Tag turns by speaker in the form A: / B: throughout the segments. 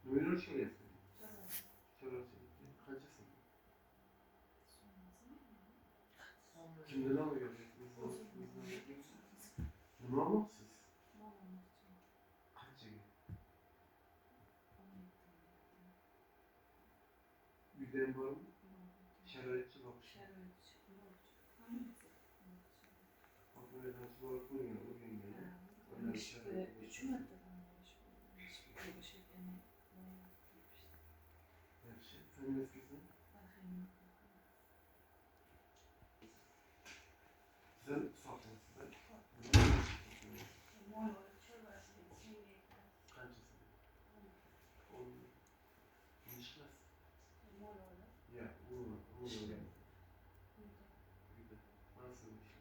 A: Nima yo'lishyapti? Chorvachilikka qanchasi? Kimdan olyapsiz? Nima olmoqchisiz? Qanchaga? Uydayam bormi? Sharoitchi boqish. Xotinlardan borib ko'rgan, o'rgangan. Yaxshi. Familiyasizmi? Sizlar sog'misizlar? Qanchasi? 10. Nima ish qilasiz? Ya, uyda. Nasıl bir ish?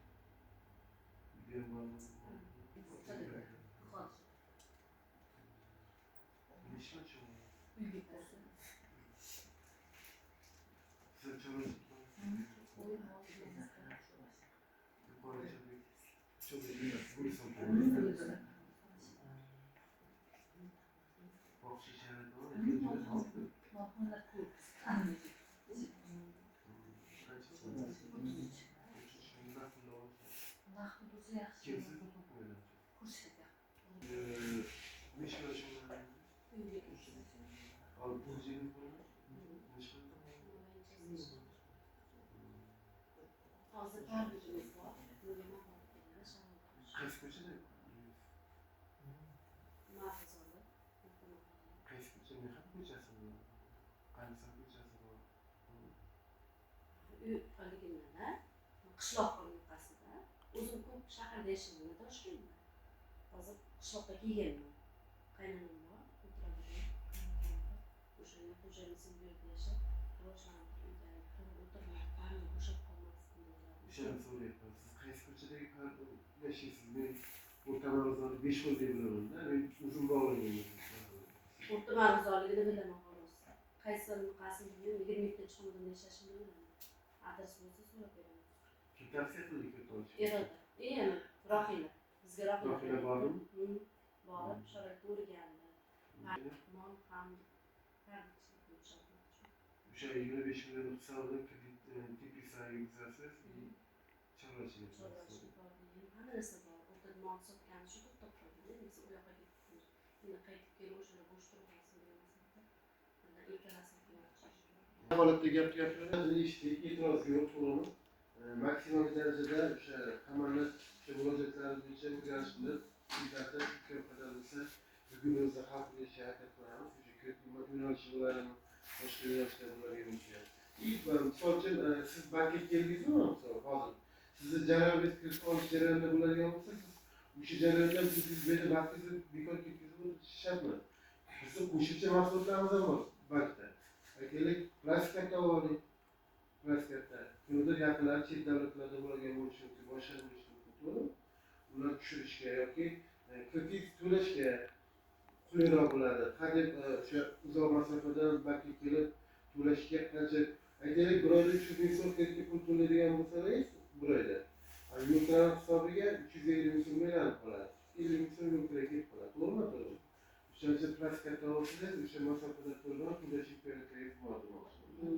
A: Uydayam bormi? Nima ish qilasizlar? Sizlar chorvachilik
B: Hozir tarbiyachilik bor.
A: qaysi ko'chada?
B: Ma'ruzali.
A: Qaysi ko'cha? Mehnat ko'chasimi? Qanisa ko'chasi bor?
B: Uy qilganlar, qishloq qilmasida. O'zim ko'p shaharda yashaganman, Toshkentda. Hozir qishloqqa kelganman. Qaynonam bor, o'tiradigan. O'shanda xo'jayinimiz bu yerda yashab, rivojlanib uyda o'tirmay, ta'lim bo'shab qolmasdi.
A: O'shani so'rayapman. Siz qaysi ko'chadagi yashaysiz? Men O'rta Ma'ruzali 5 yil deb bilaman-da. Men o'zim bog'langanman.
B: O'rta Ma'ruzaligini bilaman xolos. Qaysi qasm bilmayman, 27-xonadonda yashashimni bilaman. Adres bo'lsa so'rab beraman.
A: Kim tavsiya qildi ko'rto'g'ri?
B: Eroda. Yana Rohila. Bizga
A: Rohila bormi?
B: Borib, sharoitni o'rgandi. Non ham
A: o'sha 25 million hisobidan kredit teplitsaga yutqazasiz, chorvachilik qilasiz.
B: Hamma narsa bor. O'rtada non sotgani shu to'xtab qoldi. Biz u yoqqa ketdik. Endi qaytib kelib o'shanda bo'sh turib qolsin demasakda. Bundan ikkalasini qilmoqchi.
A: Holatda gapiradi, eshitdik, e'tirozga yo'q to'g'rimi? Maksimal darajada o'sha hammani o'sha murojaatlar bo'yicha o'rganishni bizzatda ko'plar bo'lsa, bugun o'zida hal qilishga harakat qilamiz. O'sha ko'p yo'nalishi bo'ladimi, boshqa yo'nalishlar bo'ladimi? Misol uchun siz bankka keldingizmi misol hozir? Sizni jarayonga kirib olish jarayonida bo'ladigan bo'lsa, siz o'sha jarayondan siz beni vaqtingizni bekor ketkazib o'tishyapmi? Bizni qo'shimcha mahsulotlarimiz ham bor bankda. Aytaylik, plastik karta oling. Plastik karta. Kimdir yaqinlari chet davlatlarda bo'lgan bo'lishi mumkin, boshqa bo'lishi mumkin, to'g'rimi? Ular tushirishga yoki kredit to'lashga qulayroq bo'ladi. Hadeb o'sha uzoq masofadan bankka kelib to'lashga qancha aytaylik, bir oyda 300 ming so'm kreditga pul to'laydigan bo'lsangiz, bir oyda. Yo'lkira hisobiga 350 ming so'm aylanib qoladi. 50 ming so'm yo'lkira ketib qoladi. To'g'rimi, to'g'ri? O'shancha plastik karta olsangiz, o'sha masofada to'lagan to'lash imkoniyatingiz bor demoqchiman.